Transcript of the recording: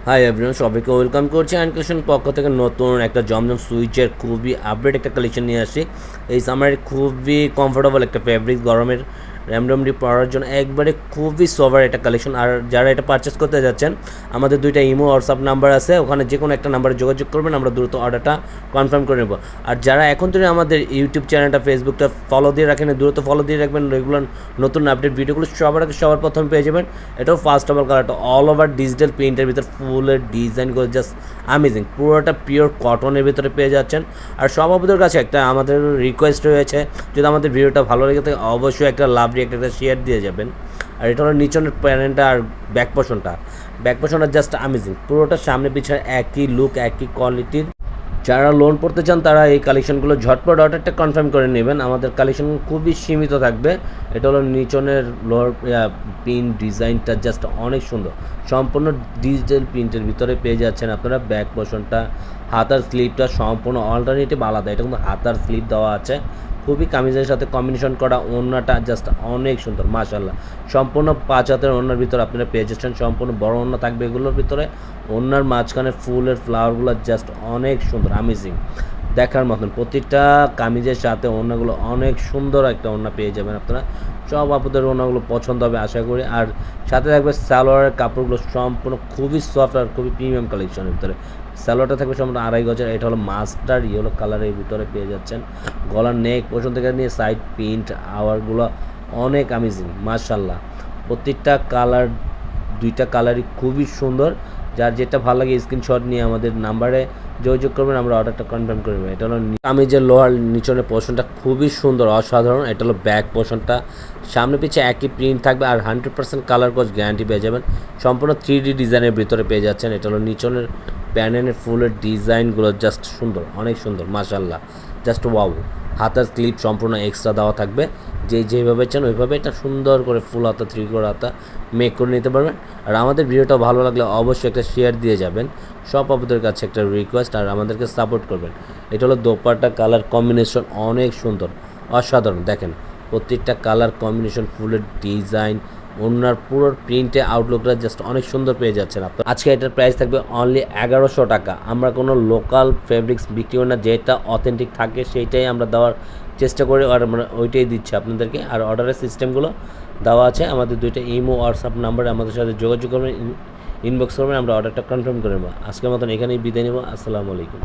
Hi everyone, সবাইকে welcome করছি and collection পক্ষ থেকে নতুন একটা জমজম সুইচের খুবই আপডেট একটা কালেকশন নিয়ে আসি। এই সামারের খুবই কমফোর্টেবল একটা ফ্যাব্রিক, গরমের র্যামডমলি পরার জন্য একবারে খুবই সবার একটা কালেকশন। আর যারা এটা পারচেস করতে যাচ্ছেন, আমাদের দুইটা ইমো হোয়াটসঅ্যাপ নাম্বার আছে, ওখানে যে কোনো একটা নাম্বারে যোগাযোগ করবেন, আমরা দ্রুত অর্ডারটা কনফার্ম করে নেব। আর যারা এখন থেকে আমাদের ইউটিউব চ্যানেলটা ফেসবুকটা ফলো দিয়ে রাখেন, দ্রুত ফলো দিয়ে রাখবেন, রেগুলার নতুন আপডেট ভিডিওগুলো সবার আগে সবার প্রথম পেয়ে যাবেন। এটাও ফার্স্ট অফ অল কালারটা অল ওভার ডিজিটাল প্রিন্টের ভিতর ফুলের ডিজাইন করে জাস্ট আমেজিং, পুরোটা পিওর কটনের ভিতরে পেয়ে যাচ্ছেন। আর সব আপনাদের কাছে একটা আমাদের রিকোয়েস্ট রয়েছে, যদি আমাদের ভিডিওটা ভালো লেগে থাকে অবশ্যই একটা লাভ রিয়েক্ট একটা শেয়ার দিয়ে যাবেন। আর এটা হলো নিচনের প্যানেলটা আর ব্যাক পোর্শনটা জাস্ট আমেজিং, পুরোটা সামনে পিছনে একই লুক একই কোয়ালিটির। যারা লোন পড়তে চান তারা এই কালেকশনগুলো ঝটপট অর্ডারটা কনফার্ম করে নেবেন। আমাদের কালেকশন খুবই সীমিত থাকবে। এটা হলো নিচনের লোয়ার প্রিন্ট ডিজাইনটা জাস্ট অনেক সুন্দর, সম্পূর্ণ ডিজিটাল প্রিন্টের ভিতরে পেয়ে যাচ্ছেন আপনারা। ব্যাক পোর্শনটা, হাতার স্লিপটা সম্পূর্ণ অল্টারনেটিভ আলাদা, এটা কিন্তু হাতার স্লিপ দেওয়া আছে। খুবই কামিজের সাথে কম্বিনেশন করা ওড়নাটা জাস্ট অনেক সুন্দর মাশাআল্লাহ। সম্পূর্ণ 5 হাতের ওড়নার ভিতরে আপনারা পেয়ে যাচ্ছেন, সম্পূর্ণ বড় ওড়না থাকবে এগুলোর ভিতরে। ওড়নার মাঝখানে ফুলের ফ্লাওয়ারগুলো জাস্ট অনেক সুন্দর আমেজিং, দেখার মতন। প্রতিটা কামিজের সাথে ওড়নাগুলো অনেক সুন্দর একটা ওড়না পেয়ে যাবেন আপনারা। সব আপনাদের ওড়নাগুলো পছন্দ হবে আশা করি। আর সাথে থাকবে সালোয়ারের কাপড়গুলো সম্পূর্ণ খুবই সফট আর খুবই প্রিমিয়াম কালেকশনের ভিতরে। সালোয়ারটা থাকবে সম্পূর্ণ 2.5 গজের, এটা হলো মাস্টার ইয়েলো কালারের ভিতরে পেয়ে যাচ্ছেন। গলার নেক পোর্শন থেকে নিয়ে সাইড প্রিন্ট আওয়ারগুলো অনেক আমেজিং মাশাআল্লাহ। প্রত্যেকটা কালার, দুইটা কালারই খুবই সুন্দর। যার যেটা ভালো লাগে স্ক্রিনশট নিয়ে আমাদের নাম্বারে যোগাযোগ করবেন, আমরা অর্ডারটা কনফার্ম করে নেবেন। এটা হলো কামিজের লোহার নিচনের পোর্শনটা খুবই সুন্দর অসাধারণ। এটা হলো ব্যাক পোর্শনটা, সামনে পিছে একই প্রিন্ট থাকবে আর 100% কালার কোচ গ্যারান্টি পেয়ে যাবেন। সম্পূর্ণ 3D ডিজাইনের ভিতরে পেয়ে যাচ্ছেন। এটা হলো নিচনের প্যানেলের ফুলের ডিজাইনগুলো জাস্ট সুন্দর, অনেক সুন্দর মাশাআল্লাহ, জাস্ট ওয়াও। হাতার ক্লিপ সম্পূর্ণ এক্সট্রা দেওয়া থাকবে, যেভাবে চান ওইভাবে এটা সুন্দর করে ফুল হাতা 3/4 হাতা মেক করে নিতে পারবেন। আর আমাদের ভিডিওটা ভালো লাগলে অবশ্যই একটা শেয়ার দিয়ে যাবেন, সব আপনাদের কাছে একটা রিকোয়েস্ট। আর আমাদেরকে সাপোর্ট করবেন। এটা হলো দোপাট্টা, কালার কম্বিনেশন অনেক সুন্দর অসাধারণ। দেখেন প্রত্যেকটা কালার কম্বিনেশন, ফুলের ডিজাইন, ওনার পুরো প্রিন্টে আউটলুকটা জাস্ট অনেক সুন্দর পেয়ে যাচ্ছেন আপনার। আজকে এটার প্রাইস থাকবে অনলি 1100 টাকা। আমরা কোনো লোকাল ফেব্রিক্স বিক্রি করি না, যেটা অথেন্টিক থাকে সেইটাই আমরা দেওয়ার চেষ্টা করি, আর আমরা ওইটাই দিচ্ছি আপনাদেরকে। আর অর্ডারের সিস্টেমগুলো দেওয়া আছে আমাদের দুইটা ইমো হোয়াটসঅ্যাপ নাম্বারে, আমাদের সাথে যোগাযোগ করবেন, ইনবক্স করবেন, আমরা অর্ডারটা কনফার্ম করে নেব। আজকের মতন এখানেই বিদায় নেব। আসসালামু আলাইকুম।